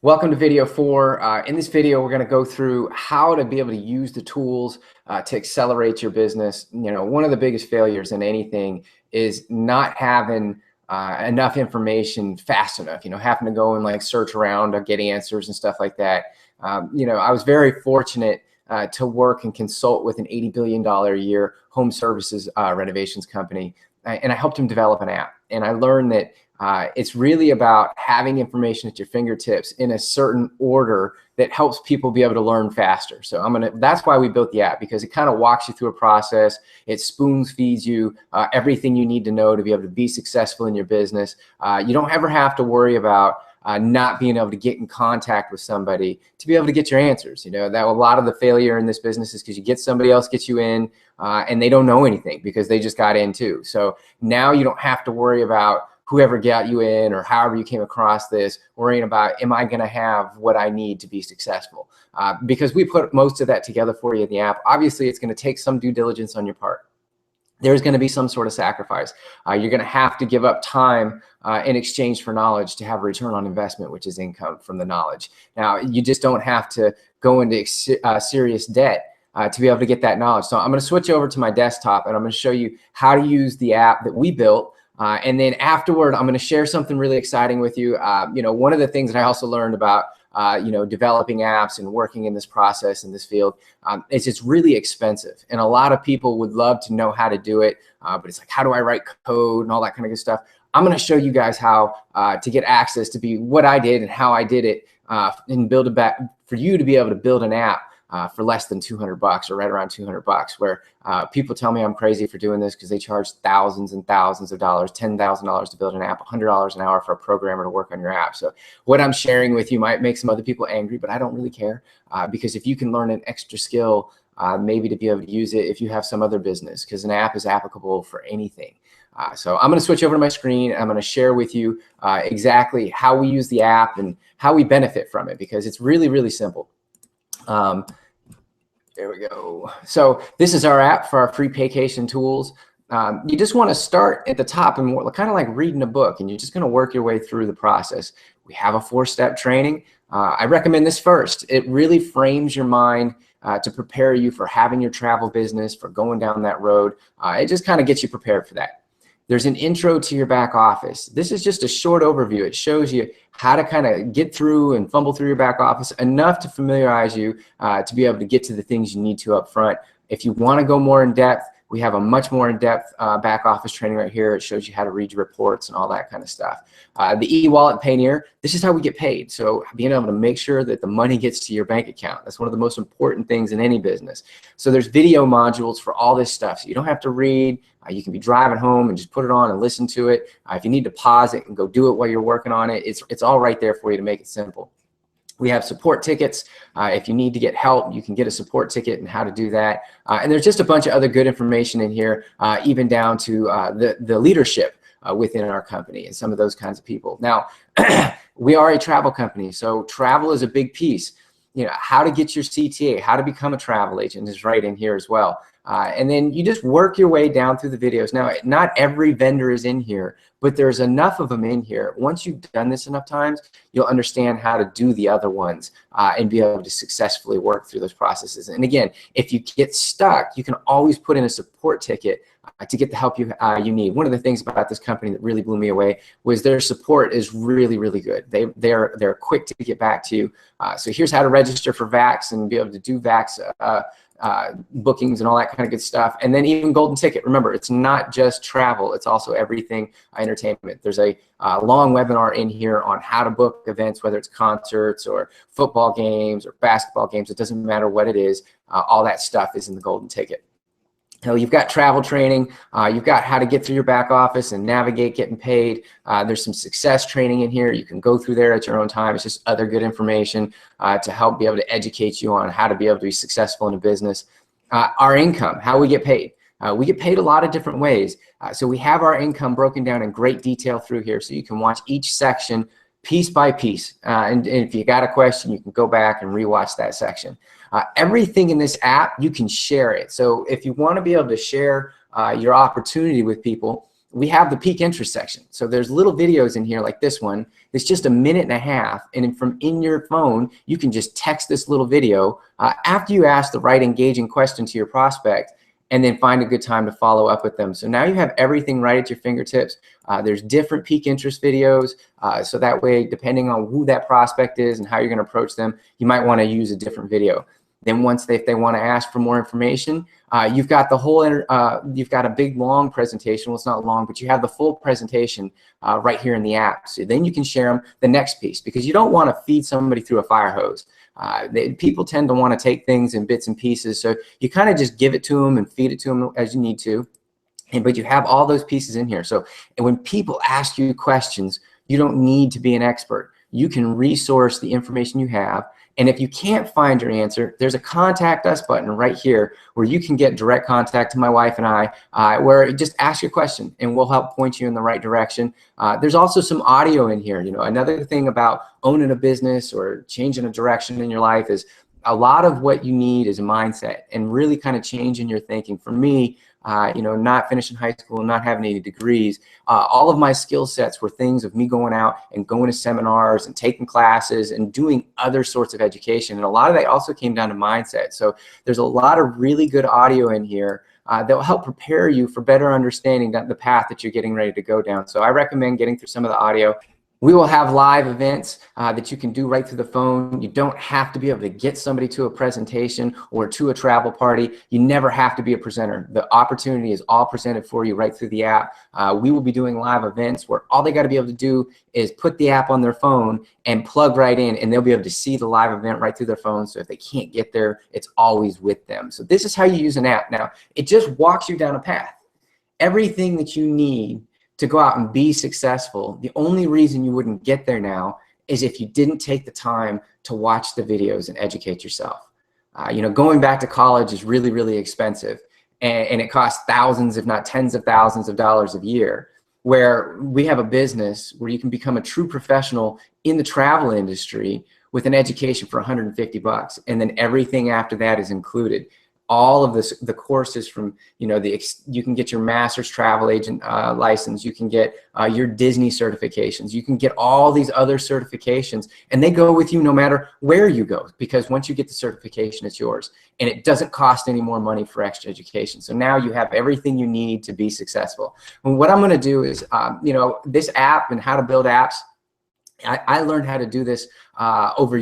Welcome to video 4. In this video, we're going to go through how to be able to use the tools to accelerate your business. You know, one of the biggest failures in anything is not having enough information fast enough, having to go and like search around or get answers and stuff like that. I was very fortunate to work and consult with an $80 billion a year home services renovations company. And I helped him develop an app. And I learned that it's really about having information at your fingertips in a certain order that helps people be able to learn faster. So that's why we built the app, because it kind of walks you through a process. It spoon feeds you everything you need to know to be able to be successful in your business. You don't ever have to worry about not being able to get in contact with somebody to be able to get your answers. That a lot of the failure in this business is because you get somebody else gets you in and they don't know anything because they just got in too. So now you don't have to worry about whoever got you in or however you came across this, worrying about, am I going to have what I need to be successful? Because we put most of that together for you in the app. Obviously, it's going to take some due diligence on your part. There's going to be some sort of sacrifice. You're going to have to give up time in exchange for knowledge to have a return on investment, which is income from the knowledge. Now, you just don't have to go into serious debt to be able to get that knowledge. So I'm going to switch over to my desktop and I'm going to show you how to use the app that we built. And then afterward, I'm going to share something really exciting with you. One of the things that I also learned about, developing apps and working in this process in this field is it's really expensive. And a lot of people would love to know how to do it, but it's like, how do I write code and all that kind of good stuff? I'm going to show you guys how to get access to be what I did and how I did it and build it back for you to be able to build an app for less than $200 or right around $200, where people tell me I'm crazy for doing this because they charge thousands and thousands of dollars, $10,000 to build an app, $100 an hour for a programmer to work on your app. So what I'm sharing with you might make some other people angry, but I don't really care because if you can learn an extra skill, maybe to be able to use it if you have some other business, because an app is applicable for anything. So I'm going to switch over to my screen and I'm going to share with you exactly how we use the app and how we benefit from it, because it's really, really simple. There we go. So this is our app for our free Paycation tools. You just want to start at the top and kind of like reading a book, and you're just going to work your way through the process. We have a 4-step training. I recommend this first. It really frames your mind to prepare you for having your travel business, for going down that road. It just kind of gets you prepared for that. There's an intro to your back office. This is just a short overview. It shows you how to kind of get through and fumble through your back office enough to familiarize you to be able to get to the things you need to up front. If you want to go more in depth, we have a much more in-depth back office training right here. It shows you how to read your reports and all that kind of stuff. The e-wallet Payoneer, this is how we get paid. So being able to make sure that the money gets to your bank account, that's one of the most important things in any business. So there's video modules for all this stuff. So you don't have to read. You can be driving home and just put it on and listen to it. If you need to pause it and go do it while you're working on it, it's all right there for you to make it simple. We have support tickets. If you need to get help, you can get a support ticket and how to do that. And there's just a bunch of other good information in here, even down to the leadership within our company and some of those kinds of people. Now, we are a travel company, so travel is a big piece. How to get your CTA, how to become a travel agent is right in here as well. And then you just work your way down through the videos. Now, not every vendor is in here, but there's enough of them in here. Once you've done this enough times, you'll understand how to do the other ones and be able to successfully work through those processes. And again, if you get stuck, you can always put in a support ticket to get the help you need. One of the things about this company that really blew me away was their support is really, really good. They're quick to get back to you. So here's how to register for VAX and be able to do VAX bookings and all that kind of good stuff. And then even Golden Ticket. Remember, it's not just travel. It's also everything entertainment. There's a long webinar in here on how to book events, whether it's concerts or football games or basketball games. It doesn't matter what it is. All that stuff is in the Golden Ticket. So you've got travel training, you've got how to get through your back office and navigate getting paid. There's some success training in here. You can go through there at your own time. It's just other good information to help be able to educate you on how to be able to be successful in a business. Our income, how we get paid. We get paid a lot of different ways. So we have our income broken down in great detail through here, so you can watch each section piece by piece. And if you got a question, you can go back and rewatch that section. Everything in this app, you can share it. So if you want to be able to share your opportunity with people, we have the peak interest section. So there's little videos in here like this one. It's just 1.5 minutes. And from in your phone, you can just text this little video after you ask the right engaging question to your prospect, and then find a good time to follow up with them. So now you have everything right at your fingertips. There's different peak interest videos. So that way, depending on who that prospect is and how you're gonna approach them, you might wanna use a different video. Then once if they wanna ask for more information, you've got the whole, you've got a big long presentation. Well, it's not long, but you have the full presentation right here in the app. So then you can share them the next piece, because you don't wanna feed somebody through a fire hose. People tend to want to take things in bits and pieces, so you kind of just give it to them and feed it to them as you need to. But you have all those pieces in here. So when people ask you questions, you don't need to be an expert. You can resource the information you have. And if you can't find your answer, there's a contact us button right here where you can get direct contact to my wife and I, where just ask your question and we'll help point you in the right direction. There's also some audio in here. You know, another thing about owning a business or changing a direction in your life is a lot of what you need is a mindset and really kind of changing your thinking. For me, you know, not finishing high school, not having any degrees, all of my skill sets were things of me going out and going to seminars and taking classes and doing other sorts of education. And a lot of that also came down to mindset. So there's a lot of really good audio in here that will help prepare you for better understanding the path that you're getting ready to go down. So I recommend getting through some of the audio. We will have live events that you can do right through the phone. You don't have to be able to get somebody to a presentation or to a travel party. You never have to be a presenter. The opportunity is all presented for you right through the app. We will be doing live events where all they got to be able to do is put the app on their phone and plug right in, and they'll be able to see the live event right through their phone. So if they can't get there, it's always with them. So this is how you use an app. Now, it just walks you down a path. Everything that you need to go out and be successful, the only reason you wouldn't get there now is if you didn't take the time to watch the videos and educate yourself. You know, going back to college is really, really expensive, and it costs thousands, if not tens of thousands of dollars a year, where we have a business where you can become a true professional in the travel industry with an education for 150 bucks, and then everything after that is included. All of this, the courses from, you know, you can get your master's travel agent license, you can get your Disney certifications, you can get all these other certifications, and they go with you no matter where you go, because once you get the certification, it's yours, and it doesn't cost any more money for extra education. So now you have everything you need to be successful. And what I'm going to do is, you know, this app and how to build apps, I learned how to do this over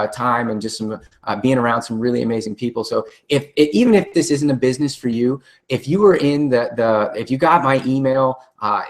time and just some being around some really amazing people. So even if this isn't a business for you, if you were in if you got my email,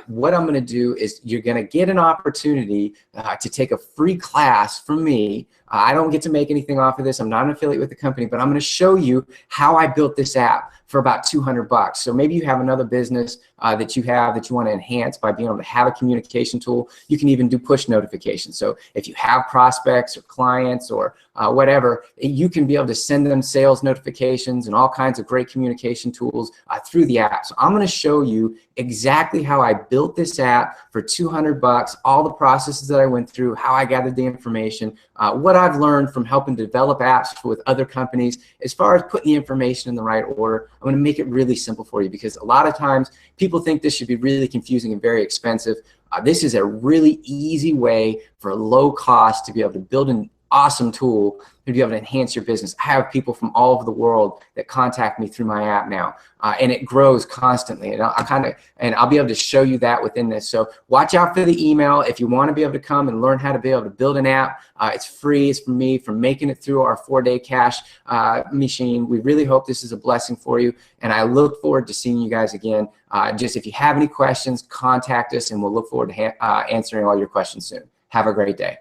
what I'm going to do is you're going to get an opportunity to take a free class from me. I don't get to make anything off of this. I'm not an affiliate with the company, but I'm going to show you how I built this app for about 200 bucks. So maybe you have another business that you want to enhance by being able to have a communication tool. You can even do push notifications. So if you have prospects or clients or whatever, you can be able to send them sales notifications and all kinds of great communication tools through the app. So I'm going to show you exactly how I built this app for 200 bucks, all the processes that I went through, how I gathered the information, what I've learned from helping develop apps with other companies. As far as putting the information in the right order, I'm going to make it really simple for you, because a lot of times people think this should be really confusing and very expensive. This is a really easy way for low cost to be able to build an awesome tool to be able to enhance your business. I have people from all over the world that contact me through my app now, and it grows constantly. And I'll be able to show you that within this. So watch out for the email if you want to be able to come and learn how to be able to build an app. It's free. It's from me, from making it through our 4-day cash machine. We really hope this is a blessing for you, and I look forward to seeing you guys again. Just if you have any questions, contact us, and we'll look forward to answering all your questions soon. Have a great day.